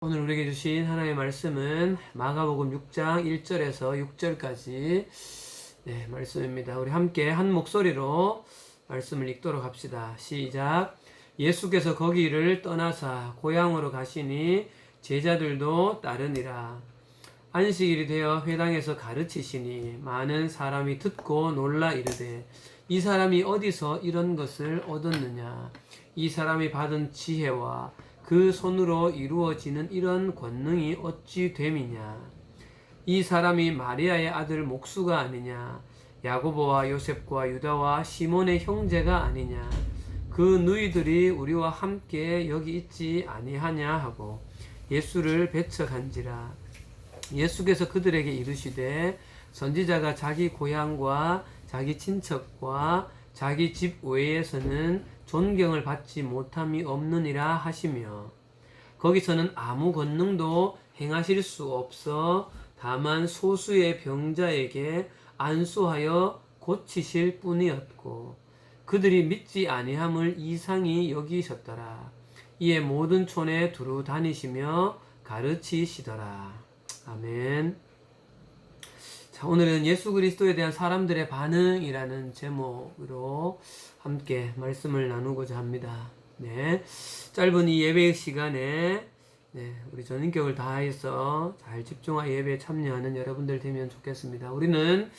오늘 우리에게 주신 하나님의 말씀은 마가복음 6장 1절에서 6절까지 말씀입니다. 우리 함께 한 목소리로 말씀을 읽도록 합시다. 시작. 예수께서 거기를 떠나사 고향으로 가시니 제자들도 따르니라. 안식일이 되어 회당에서 가르치시니 많은 사람이 듣고 놀라 이르되 이 사람이 어디서 이런 것을 얻었느냐. 이 사람이 받은 지혜와 그 손으로 이루어지는 이런 권능이 어찌 됨이냐. 이 사람이 마리아의 아들 목수가 아니냐. 야고보와 요셉과 유다와 시몬의 형제가 아니냐. 그 누이들이 우리와 함께 여기 있지 아니하냐 하고 예수를 배척한지라. 예수께서 그들에게 이르시되 선지자가 자기 고향과 자기 친척과 자기 집 외에서는 존경을 받지 못함이 없느니라 하시며 거기서는 아무 권능도 행하실 수 없어 다만 소수의 병자에게 안수하여 고치실 뿐이었고 그들이 믿지 아니함을 이상히 여기셨더라. 이에 모든 촌에 두루 다니시며 가르치시더라. 아멘. 자, 오늘은 예수 그리스도에 대한 사람들의 반응이라는 제목으로 함께 말씀을 나누고자 합니다. 짧은 이 예배 시간에 우리 전인격을 다해서 잘 집중하여 예배에 참여하는 여러분들 되면 좋겠습니다. 우리는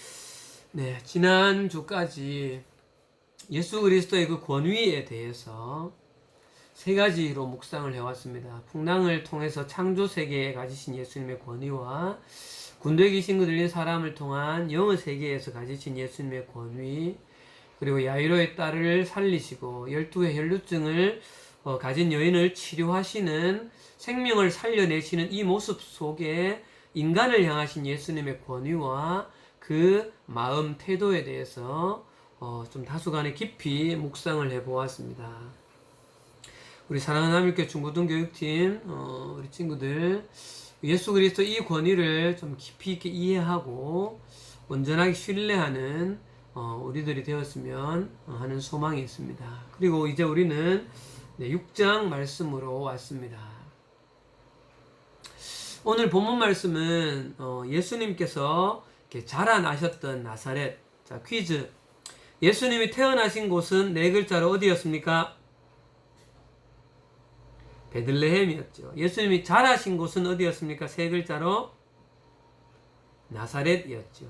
지난 주까지 예수 그리스도의 그 권위에 대해서 세 가지로 묵상을 해왔습니다. 풍랑을 통해서 창조 세계에 가지신 예수님의 권위와 군대 귀신 들린 사람을 통한 영의 세계에서 가지신 예수님의 권위, 그리고 야이로의 딸을 살리시고 12의 혈루증을 가진 여인을 치료하시는 생명을 살려내시는 이 모습 속에 인간을 향하신 예수님의 권위와 그 마음 태도에 대해서 좀 다소간에 깊이 묵상을 해보았습니다. 우리 사랑하는 하나님께 중고등교육팀 우리 친구들 예수 그리스도 이 권위를 좀 깊이 있게 이해하고 온전하게 신뢰하는 우리들이 되었으면 하는 소망이 있습니다. 그리고 이제 우리는 6장 말씀으로 왔습니다. 오늘 본문 말씀은 예수님께서 자라나셨던 나사렛. 자, 퀴즈. 예수님이 태어나신 곳은 네 글자로 어디였습니까? 베들레헴이었죠. 예수님이 자라신 곳은 어디였습니까? 세 글자로 나사렛이었죠.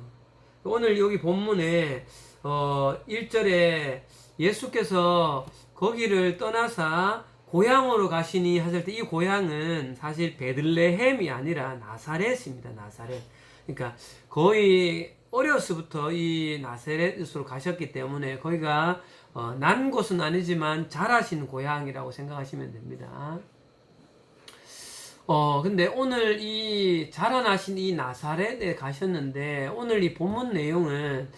오늘 여기 본문에 1절에 예수께서 거기를 떠나사 고향으로 가시니 하실 때 이 고향은 사실 베들레헴이 아니라 나사렛입니다. 나사렛. 그러니까 거의 어려서부터 이 나사렛으로 가셨기 때문에 거기가 난 곳은 아니지만 자라신 고향이라고 생각하시면 됩니다. 근데 오늘 이 자라나신 이 나사렛에 가셨는데 오늘 이 본문 내용은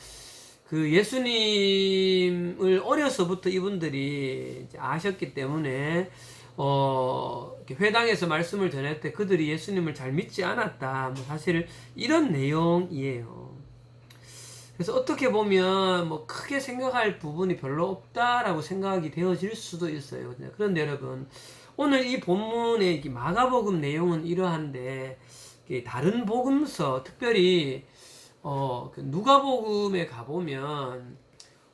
그 예수님을 어려서부터 이분들이 이제 아셨기 때문에 회당에서 말씀을 전할 때 그들이 예수님을 잘 믿지 않았다. 뭐 사실 이런 내용이에요. 그래서 어떻게 보면 뭐 크게 생각할 부분이 별로 없다라고 생각이 되어질 수도 있어요. 그런데 여러분, 오늘 이 본문의 마가복음 내용은 이러한데 다른 복음서, 특별히 그 누가복음에 가보면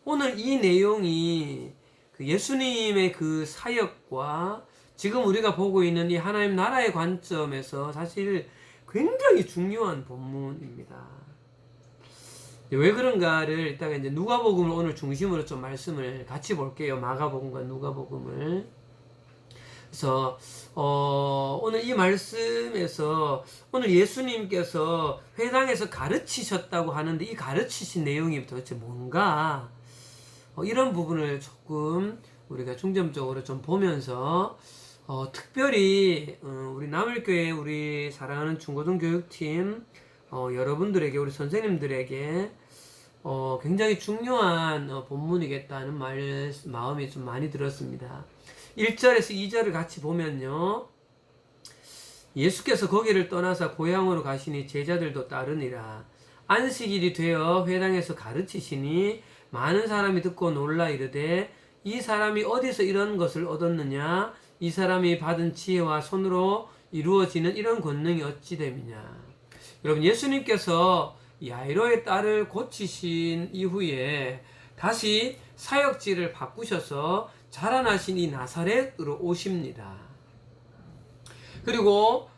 오늘 이 내용이 그 예수님의 그 사역과 지금 우리가 보고 있는 이 하나님 나라의 관점에서 사실 굉장히 중요한 본문입니다. 왜 그런가를 일단 이제 누가복음을 오늘 중심으로 좀 말씀을 같이 볼게요. 마가복음과 누가복음을. 그래서 오늘 이 말씀에서 오늘 예수님께서 회당에서 가르치셨다고 하는데 이 가르치신 내용이 도대체 뭔가 이런 부분을 조금 우리가 중점적으로 좀 보면서 특별히 우리 남을교회 우리 사랑하는 중고등교육팀 여러분들에게 우리 선생님들에게 굉장히 중요한 본문이겠다는 마음이 좀 많이 들었습니다. 1절에서 2절을 같이 보면요. 예수께서 거기를 떠나서 고향으로 가시니 제자들도 따르니라. 안식일이 되어 회당에서 가르치시니 많은 사람이 듣고 놀라 이르되 이 사람이 어디서 이런 것을 얻었느냐. 이 사람이 받은 지혜와 손으로 이루어지는 이런 권능이 어찌 됨이냐. 여러분, 예수님께서 야이로의 딸을 고치신 이후에 다시 사역지를 바꾸셔서 자라나신 이 나사렛으로 오십니다. 그리고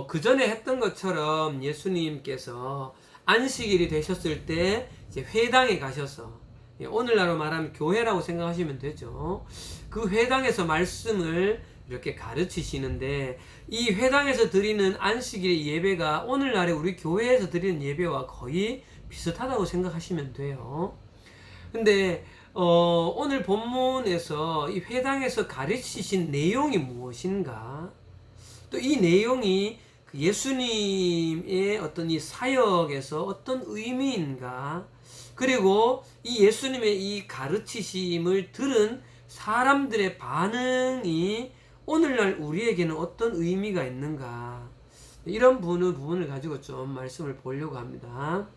그 전에 했던 것처럼 예수님께서 안식일이 되셨을 때 이제 회당에 가셔서, 오늘날로 말하면 교회라고 생각하시면 되죠. 그 회당에서 말씀을 이렇게 가르치시는데, 이 회당에서 드리는 안식일 예배가 오늘날에 우리 교회에서 드리는 예배와 거의 비슷하다고 생각하시면 돼요. 근데 오늘 본문에서 이 회당에서 가르치신 내용이 무엇인가? 또 이 내용이 예수님의 어떤 이 사역에서 어떤 의미인가? 그리고 이 예수님의 이 가르치심을 들은 사람들의 반응이 오늘날 우리에게는 어떤 의미가 있는가? 이런 부분을 가지고 좀 말씀을 보려고 합니다.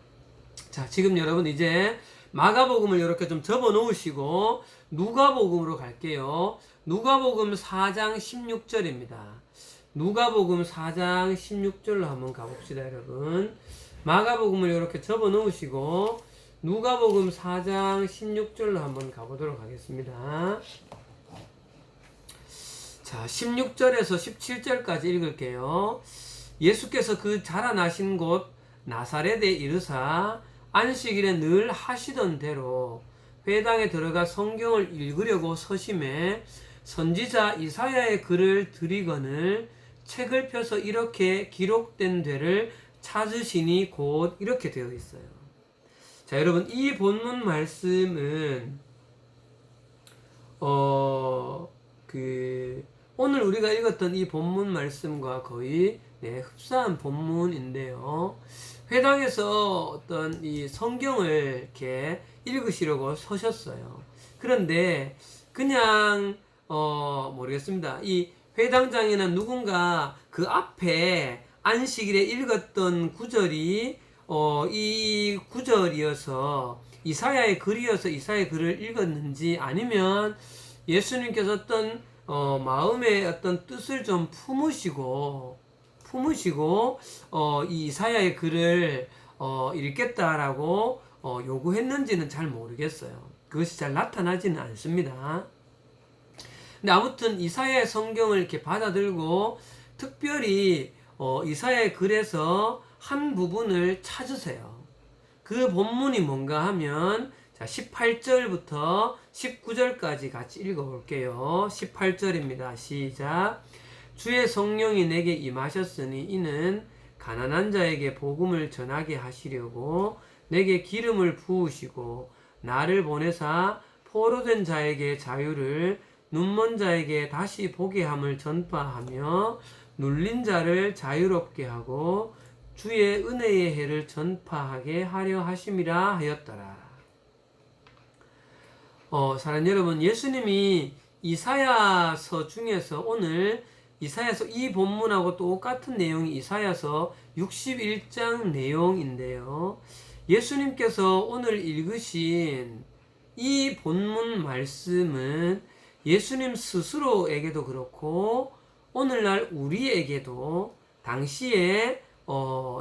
자, 지금 여러분 이제 마가복음을 이렇게 좀 접어 놓으시고 누가복음으로 갈게요. 누가복음 4장 16절입니다. 누가복음 4장 16절로 한번 가봅시다, 여러분. 마가복음을 이렇게 접어 놓으시고 누가복음 4장 16절로 한번 가보도록 하겠습니다. 자, 16절에서 17절까지 읽을게요. 예수께서 그 자라나신 곳 나사렛에 이르사 안식일에 늘 하시던 대로 회당에 들어가 성경을 읽으려고 서심해 선지자 이사야의 글을 들이거늘 책을 펴서 이렇게 기록된 데를 찾으시니 곧 이렇게 되어 있어요. 자, 여러분, 이 본문 말씀은 오늘 우리가 읽었던 이 본문 말씀과 거의 흡사한 본문인데요. 회당에서 어떤 이 성경을 이렇게 읽으시려고 서셨어요. 그런데 그냥 모르겠습니다. 이 회당장이나 누군가 그 앞에 안식일에 읽었던 구절이 이 구절이어서 이사야의 글이어서 이사야의 글을 읽었는지, 아니면 예수님께서 어떤 마음의 어떤 뜻을 좀 품으시고 이 이사야의 글을 읽겠다라고 요구했는지는 잘 모르겠어요. 그것이 잘 나타나지는 않습니다. 근데 아무튼 이사야의 성경을 이렇게 받아들고 특별히 이사야의 글에서 한 부분을 찾으세요. 그 본문이 뭔가 하면, 자, 18절부터 19절까지 같이 읽어볼게요. 18절입니다. 시작. 주의 성령이 내게 임하셨으니 이는 가난한 자에게 복음을 전하게 하시려고 내게 기름을 부으시고 나를 보내사 포로된 자에게 자유를, 눈먼 자에게 다시 보게 함을 전파하며 눌린 자를 자유롭게 하고 주의 은혜의 해를 전파하게 하려 하심이라 하였더라. 사랑하는 여러분, 예수님이 이사야서 중에서 오늘 이사야서 이 본문하고 똑같은 내용이 이사야서 61장 내용인데요. 예수님께서 오늘 읽으신 이 본문 말씀은 예수님 스스로에게도 그렇고 오늘날 우리에게도 당시에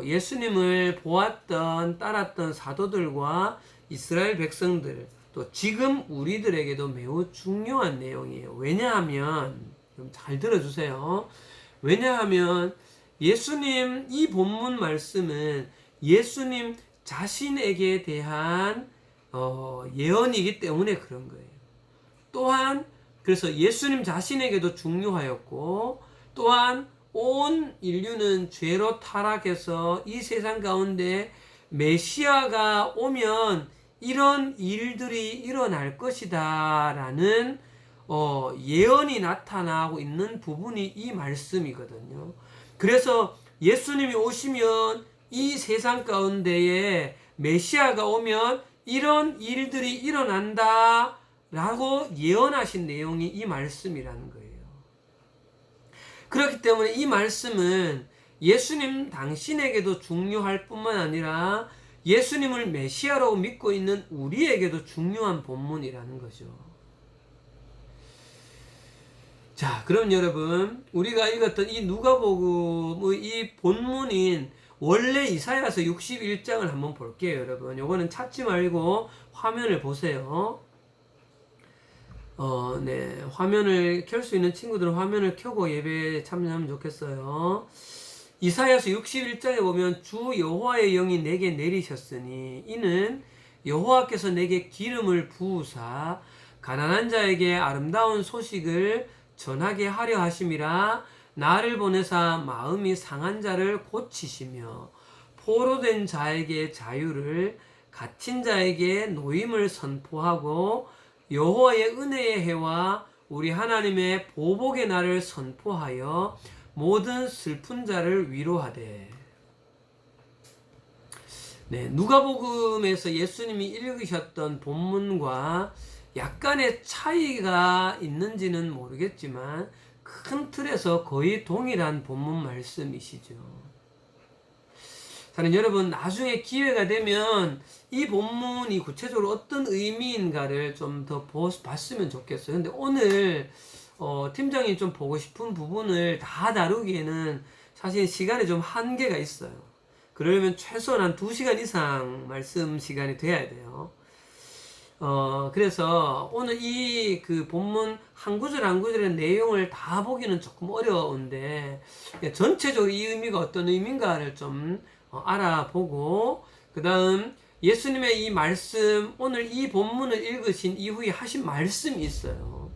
예수님을 보았던 따랐던 사도들과 이스라엘 백성들, 또 지금 우리들에게도 매우 중요한 내용이에요. 왜냐하면, 좀 잘 들어주세요. 왜냐하면 예수님 이 본문 말씀은 예수님 자신에게 대한 예언이기 때문에 그런 거예요. 또한 그래서 예수님 자신에게도 중요하였고, 또한 온 인류는 죄로 타락해서 이 세상 가운데 메시아가 오면 이런 일들이 일어날 것이다 라는 예언이 나타나고 있는 부분이 이 말씀이거든요. 그래서 예수님이 오시면 이 세상 가운데에 메시아가 오면 이런 일들이 일어난다 라고 예언하신 내용이 이 말씀이라는 거예요. 그렇기 때문에 이 말씀은 예수님 당신에게도 중요할 뿐만 아니라 예수님을 메시아로 믿고 있는 우리에게도 중요한 본문이라는 거죠. 자, 그럼 여러분, 우리가 읽었던 이 누가복음의 이 본문인 원래 이사야서 61장을 한번 볼게요, 여러분. 요거는 찾지 말고 화면을 보세요. 네. 화면을 켤 수 있는 친구들은 화면을 켜고 예배에 참여하면 좋겠어요. 이사야서 61장에 보면 주 여호와의 영이 내게 내리셨으니 이는 여호와께서 내게 기름을 부으사 가난한 자에게 아름다운 소식을 전하게 하려 하심이라. 나를 보내사 마음이 상한 자를 고치시며 포로된 자에게 자유를, 갇힌 자에게 노임을 선포하고 여호와의 은혜의 해와 우리 하나님의 보복의 날을 선포하여 모든 슬픈 자를 위로하되. 네, 누가복음에서 예수님이 읽으셨던 본문과 약간의 차이가 있는지는 모르겠지만 큰 틀에서 거의 동일한 본문 말씀이시죠. 저는 여러분 나중에 기회가 되면 이 본문이 구체적으로 어떤 의미인가를 좀 더 봤으면 좋겠어요. 근데 오늘 팀장이 좀 보고 싶은 부분을 다 다루기에는 사실 시간에 좀 한계가 있어요. 그러려면 최소한 한 2시간 이상 말씀 시간이 돼야 돼요. 그래서 오늘 이 그 본문 한 구절 한 구절의 내용을 다 보기는 조금 어려운데 전체적으로 이 의미가 어떤 의미인가를 좀 알아보고 그 다음 예수님의 이 말씀, 오늘 이 본문을 읽으신 이후에 하신 말씀이 있어요.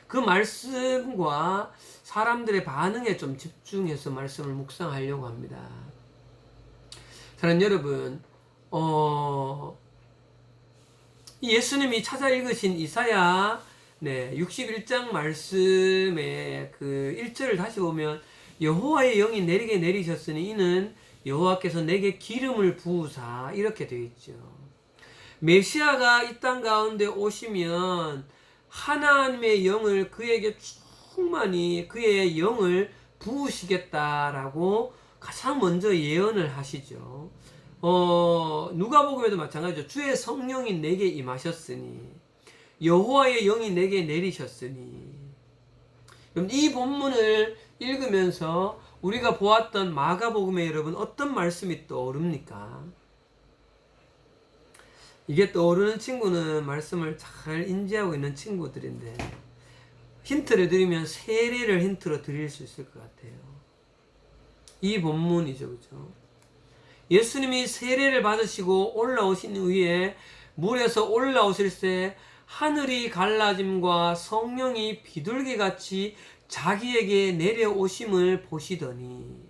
그 말씀과 사람들의 반응에 좀 집중해서 말씀을 묵상하려고 합니다. 사랑하는 여러분, 예수님이 찾아 읽으신 이사야 61장 말씀의 그 1절을 다시 보면 여호와의 영이 내리게 내리셨으니 이는 여호와께서 내게 기름을 부으사 이렇게 되어 있죠. 메시아가 이 땅 가운데 오시면 하나님의 영을 그에게 충만히 그의 영을 부으시겠다라고 가장 먼저 예언을 하시죠. 누가복음에도 마찬가지죠. 주의 성령이 내게 임하셨으니 여호와의 영이 내게 내리셨으니. 그럼 이 본문을 읽으면서 우리가 보았던 마가복음에 여러분 어떤 말씀이 떠오릅니까? 이게 떠오르는 친구는 말씀을 잘 인지하고 있는 친구들인데 힌트를 드리면 세례를 힌트로 드릴 수 있을 것 같아요. 이 본문이죠, 그죠? 예수님이 세례를 받으시고 올라오신 후에 물에서 올라오실 때 하늘이 갈라짐과 성령이 비둘기같이 자기에게 내려오심을 보시더니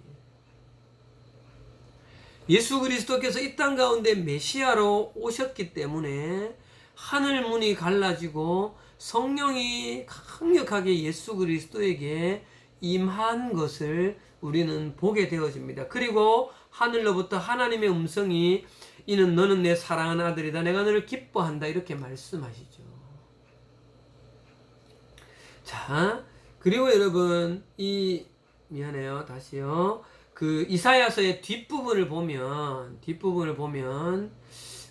예수 그리스도께서 이 땅 가운데 메시아로 오셨기 때문에 하늘 문이 갈라지고 성령이 강력하게 예수 그리스도에게 임한 것을 우리는 보게 되어집니다. 그리고 하늘로부터 하나님의 음성이 이는 너는 내 사랑하는 아들이다. 내가 너를 기뻐한다. 이렇게 말씀하시죠. 자, 그리고 여러분 미안해요. 다시요. 그 이사야서의 뒷부분을 보면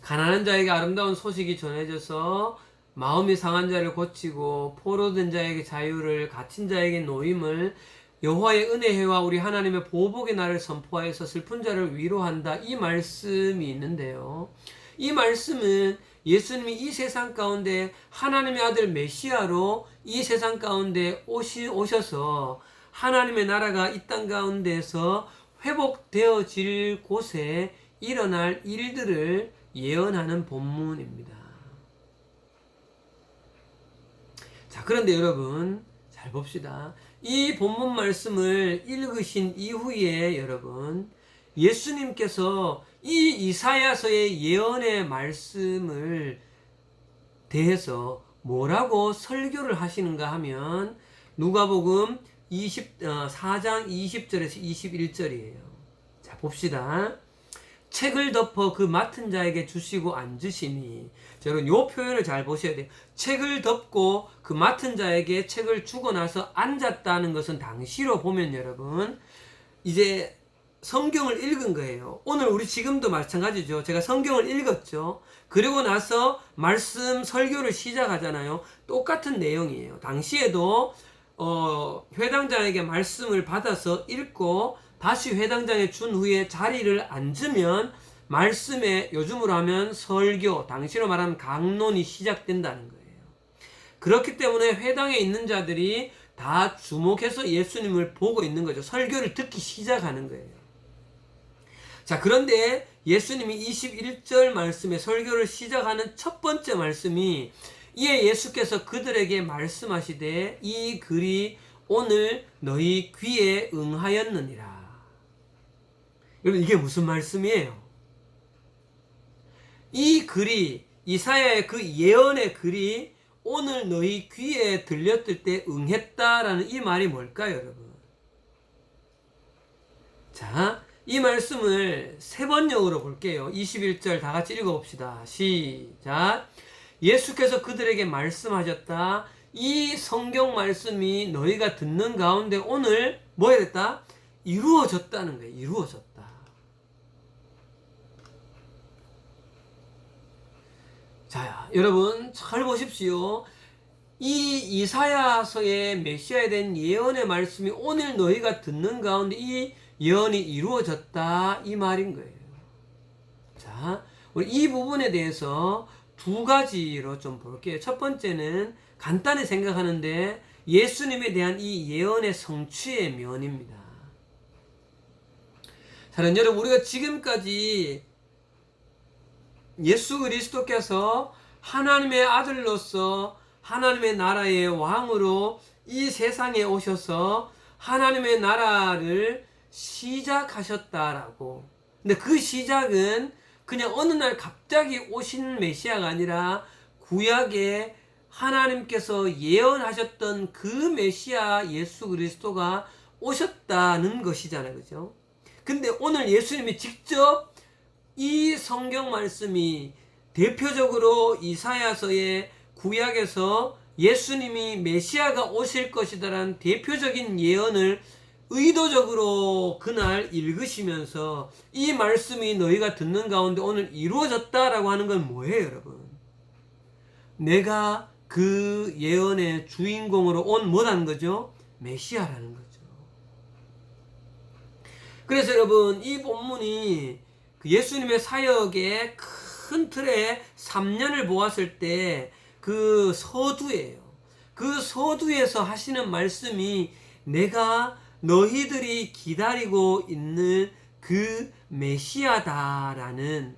가난한 자에게 아름다운 소식이 전해져서 마음이 상한 자를 고치고 포로된 자에게 자유를, 갇힌 자에게 노임을, 여호와의 은혜와 우리 하나님의 보복의 날을 선포하여서 슬픈 자를 위로한다. 이 말씀이 있는데요. 이 말씀은 예수님이 이 세상 가운데 하나님의 아들 메시아로 이 세상 가운데 오셔서 하나님의 나라가 이 땅 가운데서 회복되어질 곳에 일어날 일들을 예언하는 본문입니다. 자, 그런데 여러분 잘 봅시다. 이 본문 말씀을 읽으신 이후에 여러분 예수님께서 이 이사야서의 예언의 말씀을 대해서 뭐라고 설교를 하시는가 하면 누가복음 4장 20절에서 21절이에요. 자, 봅시다. 책을 덮어 그 맡은 자에게 주시고 앉으시니. 여러분 요 표현을 잘 보셔야 돼요. 책을 덮고 그 맡은 자에게 책을 주고 나서 앉았다는 것은 당시로 보면 여러분 이제 성경을 읽은 거예요. 오늘 우리 지금도 마찬가지죠. 제가 성경을 읽었죠. 그리고 나서 말씀 설교를 시작하잖아요. 똑같은 내용이에요. 당시에도 회당장에게 말씀을 받아서 읽고 다시 회당장에 준 후에 자리를 앉으면 말씀에 요즘으로 하면 설교, 당시로 말하면 강론이 시작된다는 거예요. 그렇기 때문에 회당에 있는 자들이 다 주목해서 예수님을 보고 있는 거죠. 설교를 듣기 시작하는 거예요. 자, 그런데 예수님이 21절 말씀에 설교를 시작하는 첫 번째 말씀이 이에 예수께서 그들에게 말씀하시되 이 글이 오늘 너희 귀에 응하였느니라. 여러분, 이게 무슨 말씀이에요? 이 글이, 이사야의 그 예언의 글이 오늘 너희 귀에 들렸을 때 응했다라는 이 말이 뭘까요, 여러분? 자, 이 말씀을 세 번역으로 볼게요. 21절 다 같이 읽어봅시다. 시작. 예수께서 그들에게 말씀하셨다. 이 성경 말씀이 너희가 듣는 가운데 오늘 뭐 했다? 이루어졌다는 거예요. 이루어졌다. 자, 여러분 잘 보십시오. 이 이사야서의 메시아에 대한 예언의 말씀이 오늘 너희가 듣는 가운데 이 예언이 이루어졌다 이 말인 거예요. 자, 우리 이 부분에 대해서 두 가지로 좀 볼게요. 첫 번째는 간단히 생각하는데 예수님에 대한 이 예언의 성취의 면입니다. 자, 여러분 우리가 지금까지 예수 그리스도께서 하나님의 아들로서 하나님의 나라의 왕으로 이 세상에 오셔서 하나님의 나라를 시작하셨다라고. 근데 그 시작은 그냥 어느 날 갑자기 오신 메시아가 아니라 구약에 하나님께서 예언하셨던 그 메시아 예수 그리스도가 오셨다는 것이잖아요. 그죠? 근데 오늘 예수님이 직접 이 성경 말씀이 대표적으로 이사야서의 구약에서 예수님이 메시아가 오실 것이다라는 대표적인 예언을 의도적으로 그날 읽으시면서 이 말씀이 너희가 듣는 가운데 오늘 이루어졌다라고 하는 건 뭐예요, 여러분? 내가 그 예언의 주인공으로 온 뭐라는 거죠? 메시아라는 거죠. 그래서 여러분 이 본문이 예수님의 사역의 큰 틀에 3년을 보았을 때 그 서두예요. 그 서두에서 하시는 말씀이 내가 너희들이 기다리고 있는 그 메시아다라는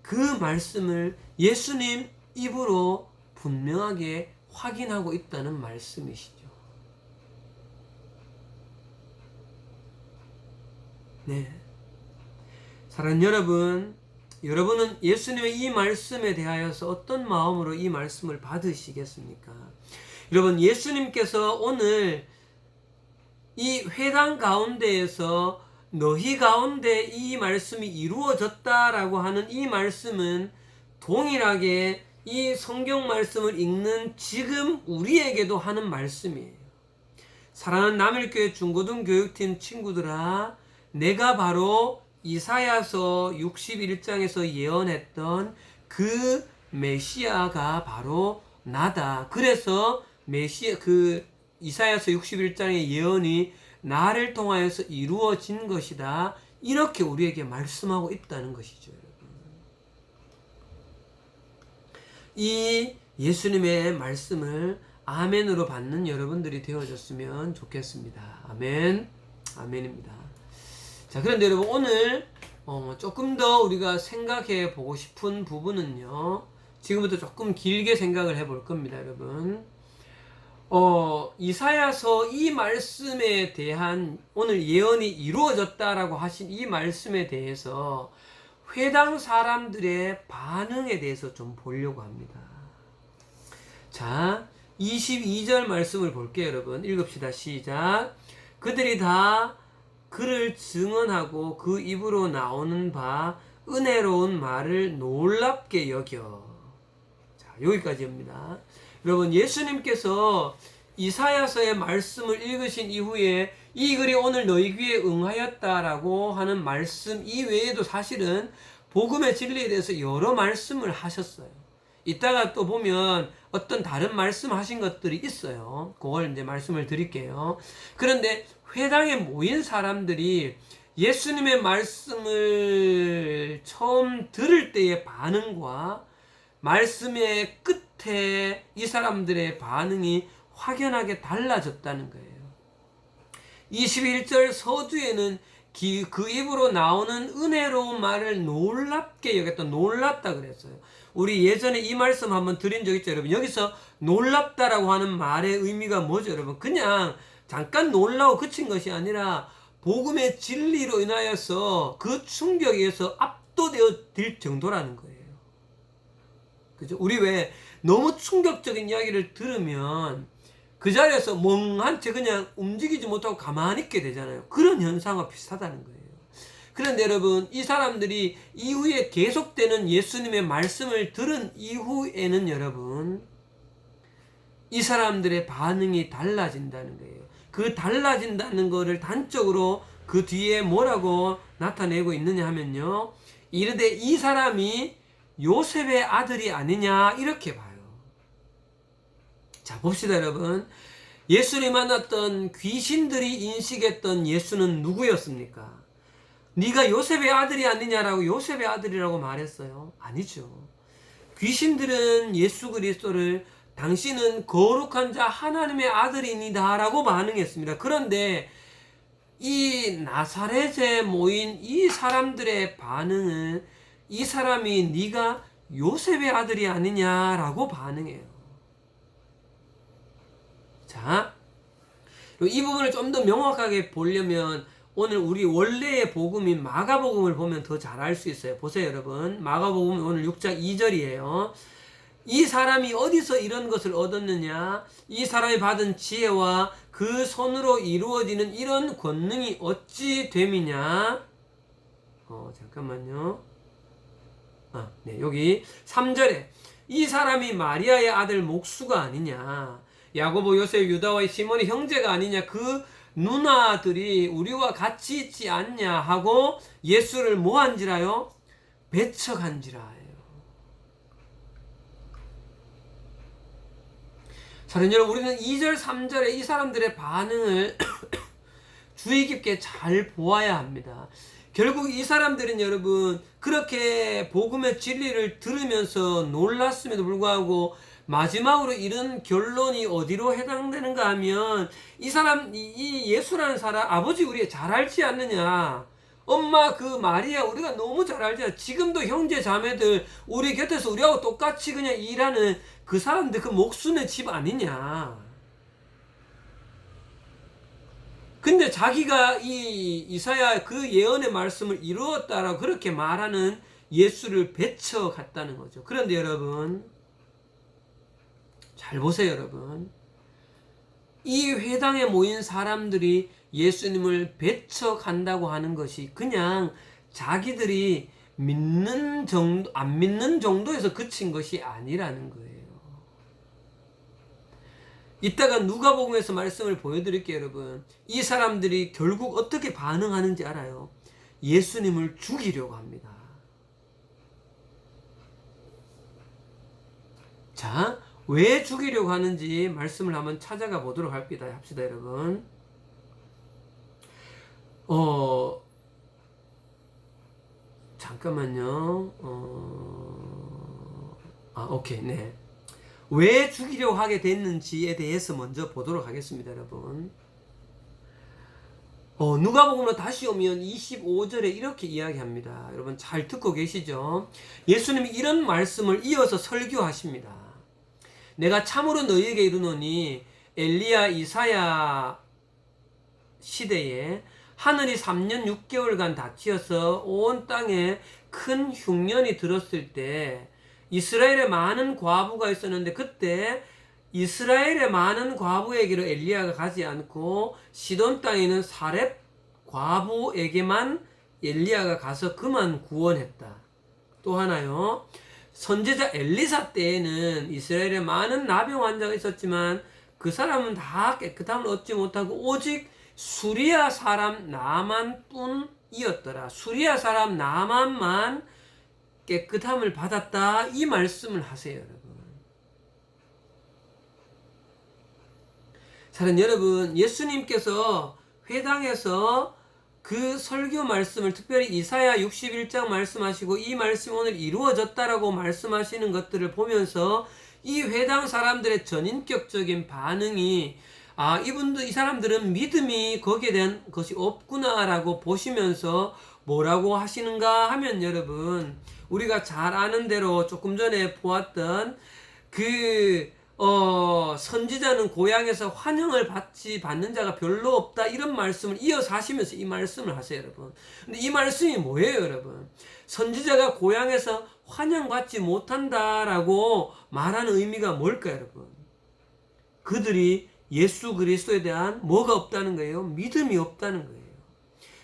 그 말씀을 예수님 입으로 분명하게 확인하고 있다는 말씀이시죠. 네. 사랑하는 여러분, 여러분은 예수님의 이 말씀에 대하여서 어떤 마음으로 이 말씀을 받으시겠습니까? 여러분, 예수님께서 오늘 이 회당 가운데에서 너희 가운데 이 말씀이 이루어졌다라고 하는 이 말씀은 동일하게 이 성경 말씀을 읽는 지금 우리에게도 하는 말씀이에요. 사랑하는 남일교회 중고등교육팀 친구들아, 내가 바로 이사야서 61장에서 예언했던 그 메시아가 바로 나다. 그래서 이사야서 61장의 예언이 나를 통하여서 이루어진 것이다. 이렇게 우리에게 말씀하고 있다는 것이죠. 이 예수님의 말씀을 아멘으로 받는 여러분들이 되어졌으면 좋겠습니다. 아멘. 아멘입니다. 자, 그런데 여러분 오늘 조금 더 우리가 생각해 보고 싶은 부분은요, 지금부터 조금 길게 생각을 해볼 겁니다, 여러분. 이사야서 이 말씀에 대한 오늘 예언이 이루어졌다라고 하신 이 말씀에 대해서 회당 사람들의 반응에 대해서 좀 보려고 합니다. 자, 22절 말씀을 볼게요, 여러분. 읽읍시다. 시작. 그들이 다 그를 증언하고 그 입으로 나오는 바 은혜로운 말을 놀랍게 여겨. 자, 여기까지입니다. 여러분, 예수님께서 이사야서의 말씀을 읽으신 이후에 이 글이 오늘 너희 귀에 응하였다라고 하는 말씀 이외에도 사실은 복음의 진리에 대해서 여러 말씀을 하셨어요. 이따가 또 보면 어떤 다른 말씀하신 것들이 있어요. 그걸 이제 말씀을 드릴게요. 그런데 회당에 모인 사람들이 예수님의 말씀을 처음 들을 때의 반응과 말씀의 끝에 이 사람들의 반응이 확연하게 달라졌다는 거예요. 21절 서두에는 그 입으로 나오는 은혜로운 말을 놀랍게 여겼다. 놀랍다 그랬어요. 우리 예전에 이 말씀 한번 드린 적 있죠, 여러분. 여기서 놀랍다라고 하는 말의 의미가 뭐죠, 여러분? 그냥 잠깐 놀라고 그친 것이 아니라 복음의 진리로 인하여서 그 충격에 의해서 압도되어질 정도라는 거예요. 그죠? 우리 왜 너무 충격적인 이야기를 들으면 그 자리에서 멍한 채 그냥 움직이지 못하고 가만히 있게 되잖아요. 그런 현상과 비슷하다는 거예요. 그런데 여러분, 이 사람들이 이후에 계속되는 예수님의 말씀을 들은 이후에는 여러분, 이 사람들의 반응이 달라진다는 거예요. 그 달라진다는 거를 단적으로 그 뒤에 뭐라고 나타내고 있느냐 하면요, 이르되 이 사람이 요셉의 아들이 아니냐 이렇게 봐요. 자, 봅시다 여러분. 예수를 만났던 귀신들이 인식했던 예수는 누구였습니까? 네가 요셉의 아들이 아니냐라고 요셉의 아들이라고 말했어요? 아니죠. 귀신들은 예수 그리스도를 당신은 거룩한 자 하나님의 아들이니다 라고 반응했습니다. 그런데 이 나사렛에 모인 이 사람들의 반응은 이 사람이 네가 요셉의 아들이 아니냐라고 반응해요. 자, 이 부분을 좀 더 명확하게 보려면 오늘 우리 원래의 복음인 마가복음을 보면 더 잘 알 수 있어요. 보세요 여러분. 마가복음 오늘 6장 2절이에요. 이 사람이 어디서 이런 것을 얻었느냐? 이 사람이 받은 지혜와 그 손으로 이루어지는 이런 권능이 어찌 됨이냐? 잠깐만요. 네, 여기 3절에 이 사람이 마리아의 아들 목수가 아니냐? 야고보, 요셉, 유다와 시몬의 형제가 아니냐? 그 누나들이 우리와 같이 있지 않냐 하고 예수를 뭐한지라요? 배척한지라예요. 자, 여러분, 우리는 2절, 3절에 이 사람들의 반응을 주의 깊게 잘 보아야 합니다. 결국 이 사람들은 여러분 그렇게 복음의 진리를 들으면서 놀랐음에도 불구하고 마지막으로 이런 결론이 어디로 해당되는가 하면 이 예수라는 사람 아버지 우리 잘 알지 않느냐, 엄마 그 마리아 우리가 너무 잘 알잖아, 지금도 형제 자매들 우리 곁에서 우리하고 똑같이 그냥 일하는 그 사람들 그 목숨의 집 아니냐. 근데 자기가 이 이사야 그 예언의 말씀을 이루었다라고 그렇게 말하는 예수를 배척했다는 거죠. 그런데 여러분 잘 보세요 여러분. 이 회당에 모인 사람들이 예수님을 배척한다고 하는 것이 그냥 자기들이 믿는 정도, 안 믿는 정도에서 그친 것이 아니라는 거예요. 이따가 누가복음에서 말씀을 보여드릴게요 여러분. 이 사람들이 결국 어떻게 반응하는지 알아요? 예수님을 죽이려고 합니다. 자, 왜 죽이려고 하는지 말씀을 한번 찾아가 보도록 합시다 여러분. 잠깐만요. 오케이, 네. 왜 죽이려고 하게 됐는지에 대해서 먼저 보도록 하겠습니다, 여러분. 누가복음으로 다시 오면 25절에 이렇게 이야기합니다. 여러분 잘 듣고 계시죠? 예수님이 이런 말씀을 이어서 설교하십니다. 내가 참으로 너희에게 이르노니 엘리야 이사야 시대에 하늘이 3년 6개월간 닫히어서 온 땅에 큰 흉년이 들었을 때 이스라엘에 많은 과부가 있었는데 그때 이스라엘의 많은 과부에게로 엘리야가 가지 않고 시돈 땅에 있는 사렙 과부에게만 엘리야가 가서 그만 구원했다. 또 하나요. 선지자 엘리사 때에는 이스라엘에 많은 나병 환자가 있었지만 그 사람은 다 깨끗함을 얻지 못하고 오직 수리아 사람 나만 뿐이었더라. 수리아 사람 나만만 깨끗함을 받았다 이 말씀을 하세요, 여러분. 사랑하는 여러분, 예수님께서 회당에서 그 설교 말씀을, 특별히 이사야 61장 말씀하시고 이 말씀이 오늘 이루어졌다라고 말씀하시는 것들을 보면서 이 회당 사람들의 전인격적인 반응이, 아, 이 사람들은 믿음이 거기에 대한 것이 없구나라고 보시면서 뭐라고 하시는가 하면, 여러분, 우리가 잘 아는 대로 조금 전에 보았던 선지자는 고향에서 환영을 받는 자가 별로 없다, 이런 말씀을 이어서 하시면서 이 말씀을 하세요, 여러분. 근데 이 말씀이 뭐예요, 여러분? 선지자가 고향에서 환영받지 못한다라고 말하는 의미가 뭘까요, 여러분? 그들이 예수 그리스도에 대한 뭐가 없다는 거예요? 믿음이 없다는 거예요.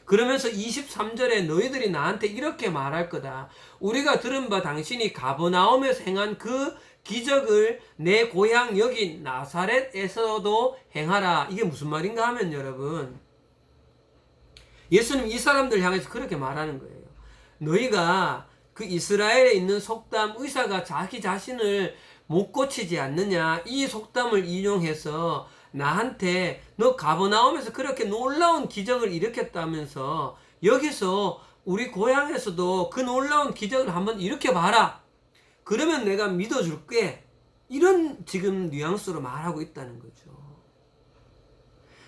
그러면서 23절에 너희들이 나한테 이렇게 말할 거다. 우리가 들은 바 당신이 가버나움에서 행한 그 기적을 내 고향 여기 나사렛에서도 행하라. 이게 무슨 말인가 하면, 여러분, 예수님 이 사람들 향해서 그렇게 말하는 거예요. 너희가 그 이스라엘에 있는 속담, 의사가 자기 자신을 못 고치지 않느냐, 이 속담을 인용해서 나한테 너 가버나움에서 그렇게 놀라운 기적을 일으켰다면서 여기서 우리 고향에서도 그 놀라운 기적을 한번 일으켜봐라. 그러면 내가 믿어줄게. 이런 지금 뉘앙스로 말하고 있다는 거죠.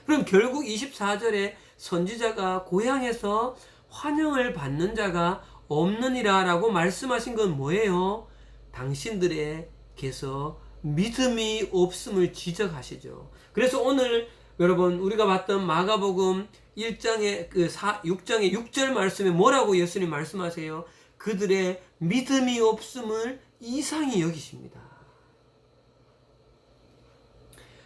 그럼 결국 24절에 선지자가 고향에서 환영을 받는 자가 없느니라 라고 말씀하신 건 뭐예요? 당신들에게서 믿음이 없음을 지적하시죠. 그래서 오늘 여러분 우리가 봤던 마가복음 1장의 6장의 6절 말씀에 뭐라고 예수님 말씀하세요? 그들의 믿음이 없음을 이상히 여기십니다.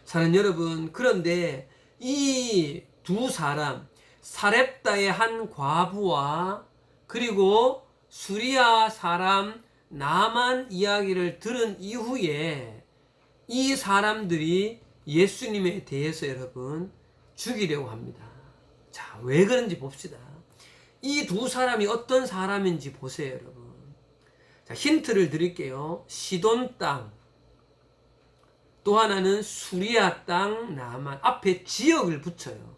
사랑하는 여러분, 그런데 이 두 사람, 사렙다의 한 과부와 그리고 수리아 사람 나만 이야기를 들은 이후에 이 사람들이 예수님에 대해서, 여러분, 죽이려고 합니다. 자, 왜 그런지 봅시다. 이 두 사람이 어떤 사람인지 보세요, 여러분. 자, 힌트를 드릴게요. 시돈 땅, 또 하나는 수리아 땅, 나만. 앞에 지역을 붙여요.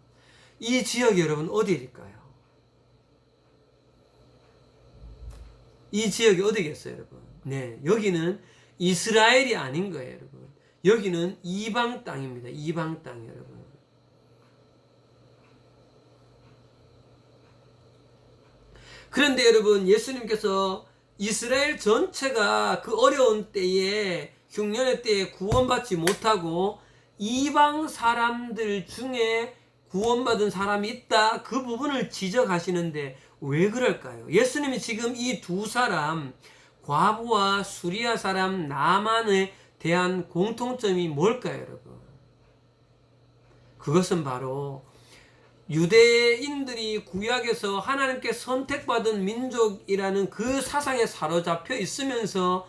이 지역이 여러분 어디일까요? 이 지역이 어디겠어요, 여러분? 네, 여기는 이스라엘이 아닌 거예요, 여러분. 여기는 이방 땅입니다. 이방 땅, 여러분. 그런데 여러분, 예수님께서 이스라엘 전체가 그 어려운 때에, 흉년의 때에 구원받지 못하고 이방 사람들 중에 구원받은 사람이 있다, 그 부분을 지적하시는데 왜 그럴까요? 예수님이 지금 이 두 사람, 과부와 수리아 사람 나만에 대한 공통점이 뭘까요, 여러분? 그것은 바로 유대인들이 구약에서 하나님께 선택받은 민족이라는 그 사상에 사로잡혀 있으면서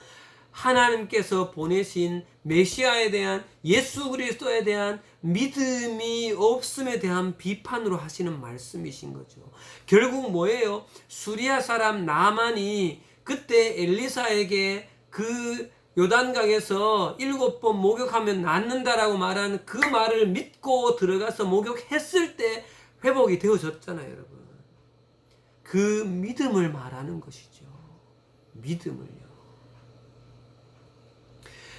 하나님께서 보내신 메시아에 대한, 예수 그리스도에 대한 믿음이 없음에 대한 비판으로 하시는 말씀이신 거죠. 결국 뭐예요? 수리아 사람 나만이 그때 엘리사에게 그 요단강에서 7번 목욕하면 낫는다라고 말하는 그 말을 믿고 들어가서 목욕했을 때 회복이 되어졌잖아요, 여러분. 그 믿음을 말하는 것이죠. 믿음을요.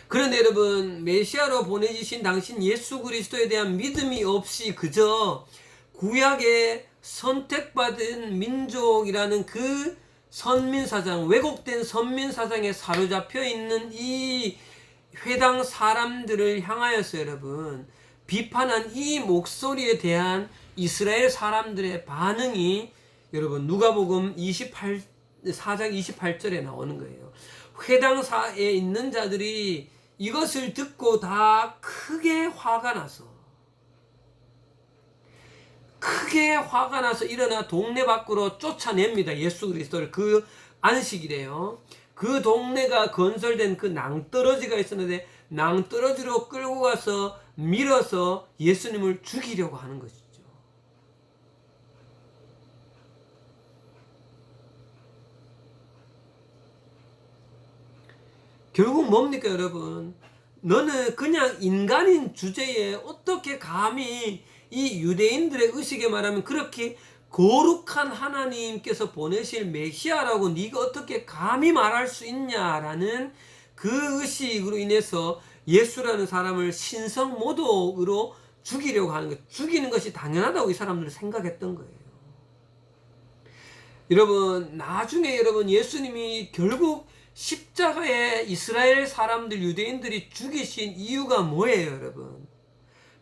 그런데 여러분, 메시아로 보내주신 당신 예수 그리스도에 대한 믿음이 없이 그저 구약의 선택받은 민족이라는 그 선민사상, 왜곡된 선민사상에 사로잡혀 있는 이 회당 사람들을 향하여서, 여러분, 비판한 이 목소리에 대한 이스라엘 사람들의 반응이, 여러분, 누가복음 4장 28절에 나오는 거예요. 회당사에 있는 자들이 이것을 듣고 다 크게 화가 나서 일어나 동네 밖으로 쫓아냅니다. 예수 그리스도를. 그 안식일에요. 그 동네가 건설된 그 낭떠러지가 있었는데 낭떠러지로 끌고 가서 밀어서 예수님을 죽이려고 하는 것이죠. 결국 뭡니까 여러분? 너는 그냥 인간인 주제에 어떻게 감히 이 유대인들의 의식에 말하면 그렇게 거룩한 하나님께서 보내실 메시아라고 네가 어떻게 감히 말할 수 있냐라는 그 의식으로 인해서 예수라는 사람을 신성모독으로 죽이려고 하는 것, 죽이는 것이 당연하다고 이 사람들은 생각했던 거예요. 여러분, 나중에 여러분 예수님이 결국 십자가에 이스라엘 사람들, 유대인들이 죽이신 이유가 뭐예요, 여러분?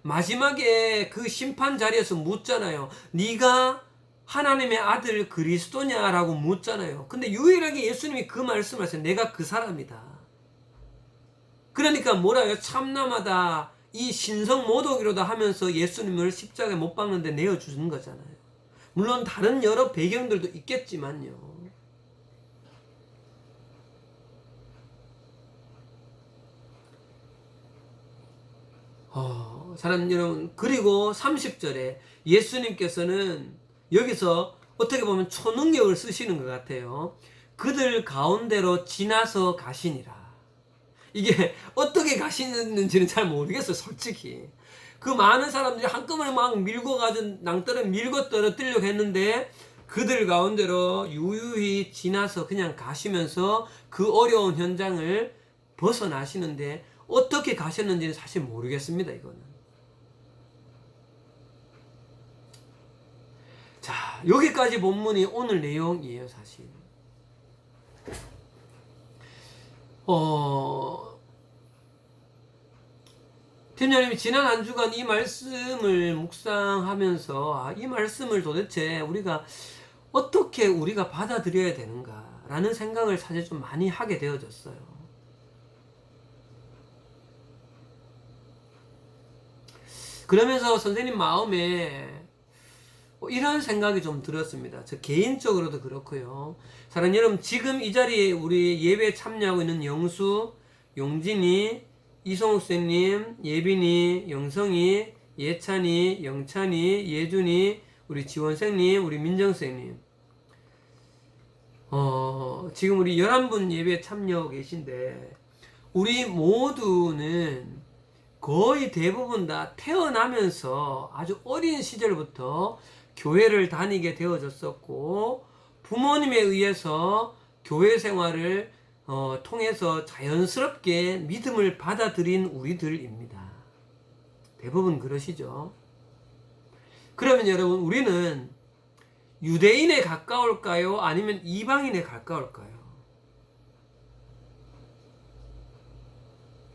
마지막에 그 심판 자리에서 묻잖아요. 네가 하나님의 아들 그리스도냐라고 묻잖아요. 근데 유일하게 예수님이 그 말씀을 하세요. 내가 그 사람이다. 그러니까 뭐라요? 참남하다, 이 신성 모독이로다 하면서 예수님을 십자가에 못 박는데 내어주는 거잖아요. 물론 다른 여러 배경들도 있겠지만요. 사랑하는 여러분, 그리고 30절에 예수님께서는 여기서 어떻게 보면 초능력을 쓰시는 것 같아요. 그들 가운데로 지나서 가시니라. 이게 어떻게 가시는지는 잘 모르겠어요, 솔직히. 그 많은 사람들이 한꺼번에 막 밀고 가진 낭떠러 밀고 떨어뜨리려고 했는데 그들 가운데로 유유히 지나서 그냥 가시면서 그 어려운 현장을 벗어나시는데 어떻게 가셨는지는 사실 모르겠습니다, 이거는. 자, 여기까지 본문이 오늘 내용이에요, 사실. 팀장님이 지난 한 주간 이 말씀을 묵상하면서 이 말씀을 도대체 어떻게 우리가 받아들여야 되는가라는 생각을 사실 좀 많이 하게 되어졌어요. 그러면서 선생님 마음에 이런 생각이 좀 들었습니다. 저 개인적으로도 그렇고요. 사랑하는 여러분, 지금 이 자리에 우리 예배에 참여하고 있는 영수, 용진이, 이성욱 선생님, 예빈이, 영성이, 예찬이, 영찬이, 예준이, 우리 지원생님, 우리 민정생님, 지금 우리 11분 예배에 참여하고 계신데 우리 모두는 거의 대부분 다 태어나면서 아주 어린 시절부터 교회를 다니게 되어졌었고 부모님에 의해서 교회 생활을 통해서 자연스럽게 믿음을 받아들인 우리들입니다. 대부분 그러시죠. 그러면 여러분, 우리는 유대인에 가까울까요? 아니면 이방인에 가까울까요?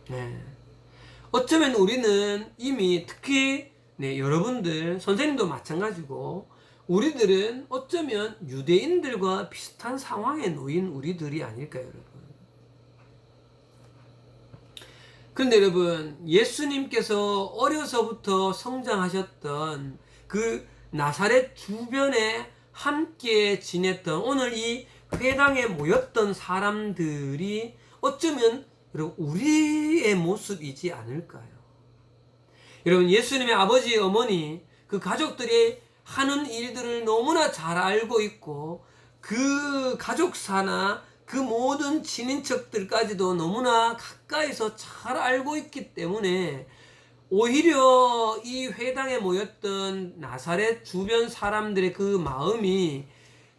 네. 어쩌면 우리는 이미 특히 여러분들, 선생님도 마찬가지고 우리들은 어쩌면 유대인들과 비슷한 상황에 놓인 우리들이 아닐까요, 여러분? 그런데 여러분, 예수님께서 어려서부터 성장하셨던 그 나사렛 주변에 함께 지냈던 오늘 이 회당에 모였던 사람들이 어쩌면 여러분 우리의 모습이지 않을까요? 여러분, 예수님의 아버지, 어머니, 그 가족들이 하는 일들을 너무나 잘 알고 있고 그 가족사나 그 모든 친인척들까지도 너무나 가까이서 잘 알고 있기 때문에 오히려 이 회당에 모였던 나사렛 주변 사람들의 그 마음이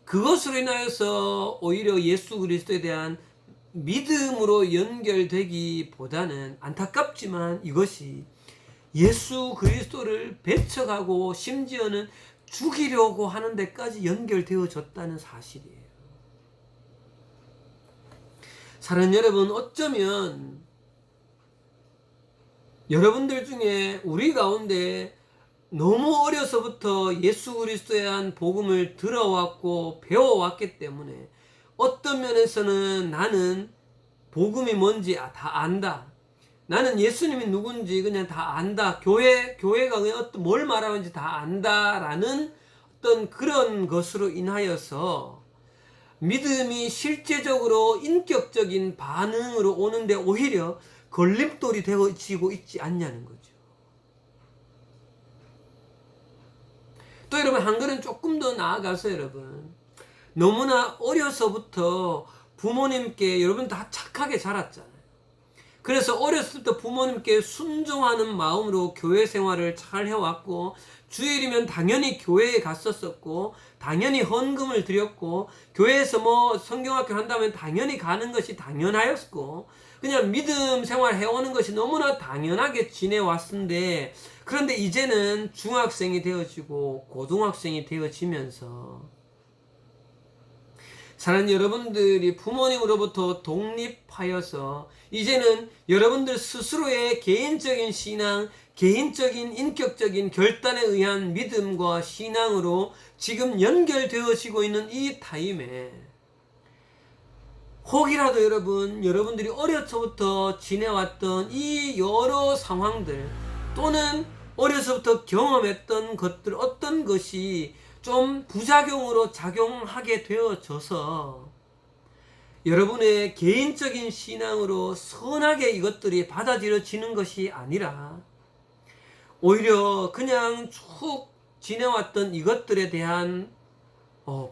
그것으로 인하여서 오히려 예수 그리스도에 대한 믿음으로 연결되기보다는 안타깝지만 이것이 예수 그리스도를 배척하고 심지어는 죽이려고 하는 데까지 연결되어졌다는 사실이에요. 사랑하는 여러분, 어쩌면 여러분들 중에 우리 가운데 너무 어려서부터 예수 그리스도에 대한 복음을 들어왔고 배워왔기 때문에 어떤 면에서는 나는 복음이 뭔지 다 안다. 나는 예수님이 누군지 그냥 다 안다. 교회가 그냥 뭘 말하는지 다 안다라는 어떤 그런 것으로 인하여서 믿음이 실제적으로 인격적인 반응으로 오는데 오히려 걸림돌이 되어지고 있지 않냐는 거죠. 또 여러분, 한 걸음 조금 더 나아가서 여러분, 너무나 어려서부터 부모님께 여러분 다 착하게 자랐잖아요. 그래서 어렸을 때 부모님께 순종하는 마음으로 교회 생활을 잘 해왔고, 주일이면 당연히 교회에 갔었었고, 당연히 헌금을 드렸고, 교회에서 뭐 성경학교 한다면 당연히 가는 것이 당연하였고, 그냥 믿음 생활 해오는 것이 너무나 당연하게 지내왔는데, 그런데 이제는 중학생이 되어지고 고등학생이 되어지면서 사랑하는 여러분들이 부모님으로부터 독립하여서 이제는 여러분들 스스로의 개인적인 신앙, 개인적인 인격적인 결단에 의한 믿음과 신앙으로 지금 연결되어지고 있는 이 타임에, 혹이라도 여러분들이 어려서부터 지내왔던 이 여러 상황들, 또는 어려서부터 경험했던 것들, 어떤 것이 좀 부작용으로 작용하게 되어져서 여러분의 개인적인 신앙으로 선하게 이것들이 받아들여지는 것이 아니라, 오히려 그냥 쭉 지내왔던 이것들에 대한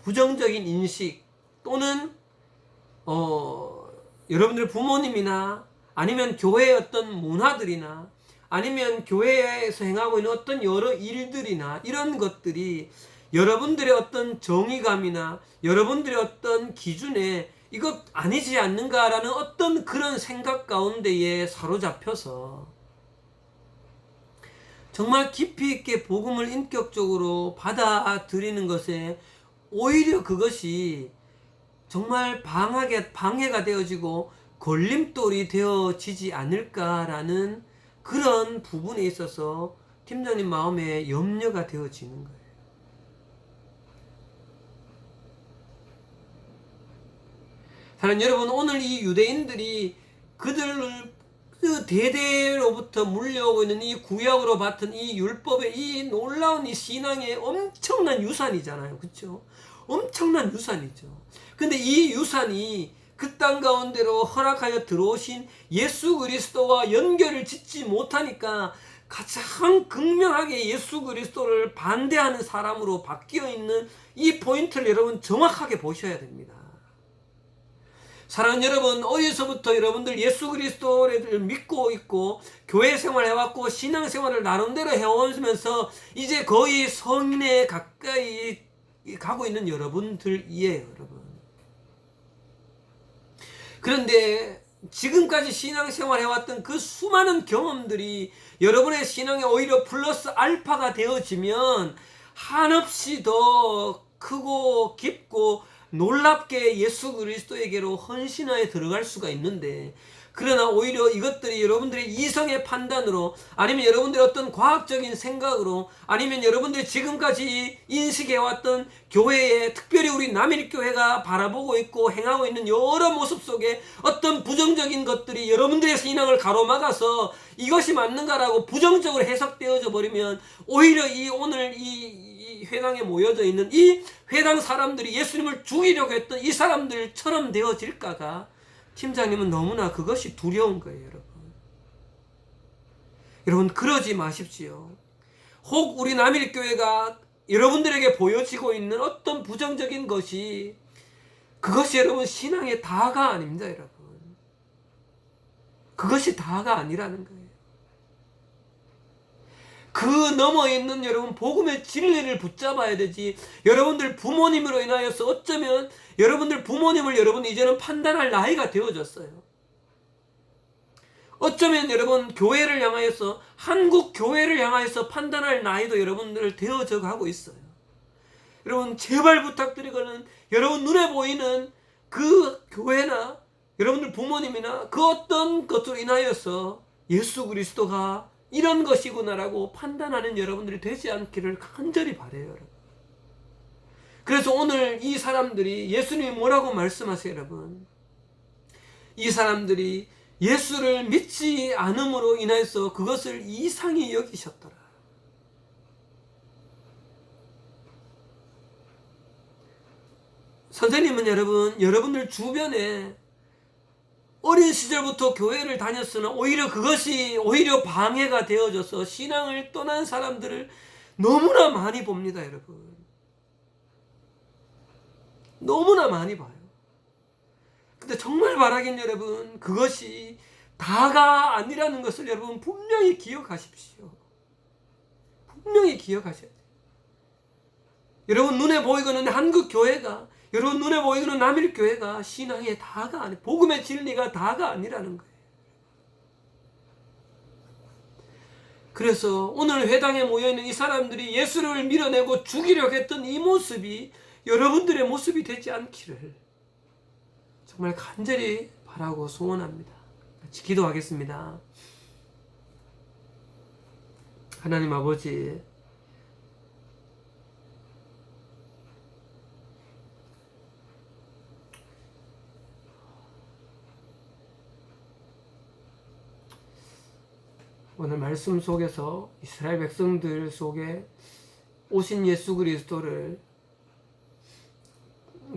부정적인 인식, 또는 여러분들 부모님이나 아니면 교회의 어떤 문화들이나 아니면 교회에서 행하고 있는 어떤 여러 일들이나 이런 것들이 여러분들의 어떤 정의감이나 여러분들의 어떤 기준에 이것 아니지 않는가라는 어떤 그런 생각 가운데에 사로잡혀서 정말 깊이 있게 복음을 인격적으로 받아들이는 것에 오히려 그것이 정말 방해가 되어지고 걸림돌이 되어지지 않을까라는 그런 부분에 있어서 팀장님 마음에 염려가 되어지는 거예요. 사랑하는 여러분, 오늘 이 유대인들이 그들을 그 대대로부터 물려오고 있는 이 구약으로 받은 이 율법의 이 놀라운 이 신앙의 엄청난 유산이잖아요. 그렇죠? 엄청난 유산이죠. 근데 이 유산이 그 땅 가운데로 허락하여 들어오신 예수 그리스도와 연결을 짓지 못하니까 가장 극명하게 예수 그리스도를 반대하는 사람으로 바뀌어 있는 이 포인트를 여러분 정확하게 보셔야 됩니다. 사랑하는 여러분, 어디서부터 여러분들 예수 그리스도를 믿고 있고 교회 생활 해왔고 신앙 생활을 나름대로 해오면서 이제 거의 성인에 가까이 가고 있는 여러분들이에요, 여러분. 그런데 지금까지 신앙생활 해왔던 그 수많은 경험들이 여러분의 신앙에 오히려 플러스 알파가 되어지면 한없이 더 크고 깊고 놀랍게 예수 그리스도에게로 헌신하여 들어갈 수가 있는데, 그러나 오히려 이것들이 여러분들의 이성의 판단으로, 아니면 여러분들의 어떤 과학적인 생각으로, 아니면 여러분들이 지금까지 인식해왔던 교회에, 특별히 우리 남일교회가 바라보고 있고 행하고 있는 여러 모습 속에 어떤 부정적인 것들이 여러분들의 신앙을 가로막아서 이것이 맞는가라고 부정적으로 해석되어져 버리면, 오히려 오늘 이 회당에 모여져 있는 이 회당 사람들이 예수님을 죽이려고 했던 이 사람들처럼 되어질까가 팀장님은 너무나 그것이 두려운 거예요, 여러분. 여러분, 그러지 마십시오. 혹 우리 남일교회가 여러분들에게 보여지고 있는 어떤 부정적인 것이, 그것이 여러분 신앙의 다가 아닙니다, 여러분. 그것이 다가 아니라는 거예요. 그 너머에 있는 여러분 복음의 진리를 붙잡아야 되지. 여러분들 부모님으로 인하여서 어쩌면 여러분들 부모님을 여러분 이제는 판단할 나이가 되어졌어요. 어쩌면 여러분 교회를 향하여서, 한국 교회를 향하여서 판단할 나이도 여러분들 되어져 가고 있어요. 여러분 제발 부탁드리거든, 여러분 눈에 보이는 그 교회나 여러분들 부모님이나 그 어떤 것으로 인하여서 예수 그리스도가 이런 것이구나라고 판단하는 여러분들이 되지 않기를 간절히 바라요, 여러분. 그래서 오늘 이 사람들이, 예수님이 뭐라고 말씀하세요, 여러분? 이 사람들이 예수를 믿지 않음으로 인해서 그것을 이상히 여기셨더라. 선생님은 여러분들 주변에 어린 시절부터 교회를 다녔으나 오히려 그것이 오히려 방해가 되어져서 신앙을 떠난 사람들을 너무나 많이 봅니다, 여러분. 너무나 많이 봐요. 근데 정말 바라긴 여러분, 그것이 다가 아니라는 것을 여러분 분명히 기억하십시오. 분명히 기억하셔야 돼요. 여러분 눈에 보이고는 한국교회가, 여러분 눈에 보이고는 남일교회가 신앙의 다가 아니, 복음의 진리가 다가 아니라는 거예요. 그래서 오늘 회당에 모여있는 이 사람들이 예수를 밀어내고 죽이려고 했던 이 모습이 여러분들의 모습이 되지 않기를 정말 간절히 바라고 소원합니다. 같이 기도하겠습니다. 하나님 아버지, 오늘 말씀 속에서 이스라엘 백성들 속에 오신 예수 그리스도를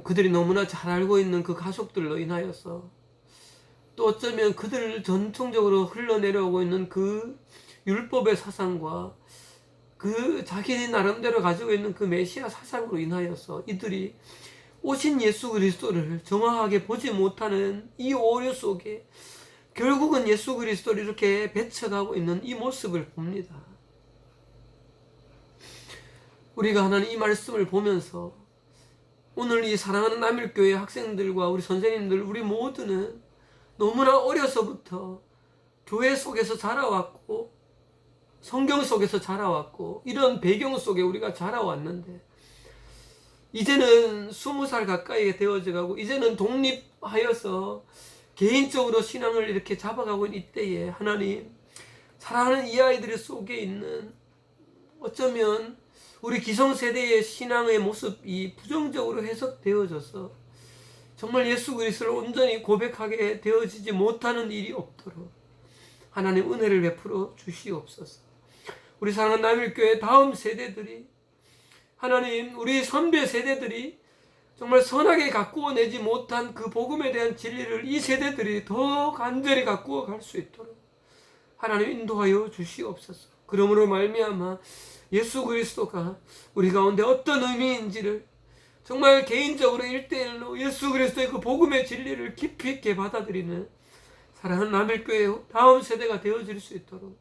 그들이 너무나 잘 알고 있는 그 가족들로 인하여서, 또 어쩌면 그들 전통적으로 흘러내려오고 있는 그 율법의 사상과 그 자기네 나름대로 가지고 있는 그 메시아 사상으로 인하여서 이들이 오신 예수 그리스도를 정확하게 보지 못하는 이 오류 속에 결국은 예수 그리스도를 이렇게 배척하고 있는 이 모습을 봅니다. 우리가 하나님 이 말씀을 보면서 오늘 이 사랑하는 남일교회 학생들과 우리 선생님들, 우리 모두는 너무나 어려서부터 교회 속에서 자라왔고 성경 속에서 자라왔고 이런 배경 속에 우리가 자라왔는데, 이제는 20살 가까이 되어져가고 이제는 독립하여서 개인적으로 신앙을 이렇게 잡아가고 있는 이때에 하나님, 사랑하는 이 아이들 속에 있는 어쩌면 우리 기성세대의 신앙의 모습이 부정적으로 해석되어져서 정말 예수 그리스도를 온전히 고백하게 되어지지 못하는 일이 없도록 하나님 은혜를 베풀어 주시옵소서. 우리 사랑하는 남일교회 다음 세대들이, 하나님 우리 선배 세대들이 정말 선하게 가꾸어내지 못한 그 복음에 대한 진리를 이 세대들이 더 간절히 가꾸어 갈 수 있도록 하나님 인도하여 주시옵소서. 그러므로 말미암아 예수 그리스도가 우리 가운데 어떤 의미인지를 정말 개인적으로 1대1로 예수 그리스도의 그 복음의 진리를 깊이 있게 받아들이는 사랑하는 남일교회 다음 세대가 되어질 수 있도록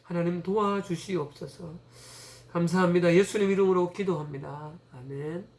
하나님 도와주시옵소서. 감사합니다. 예수님 이름으로 기도합니다. 아멘.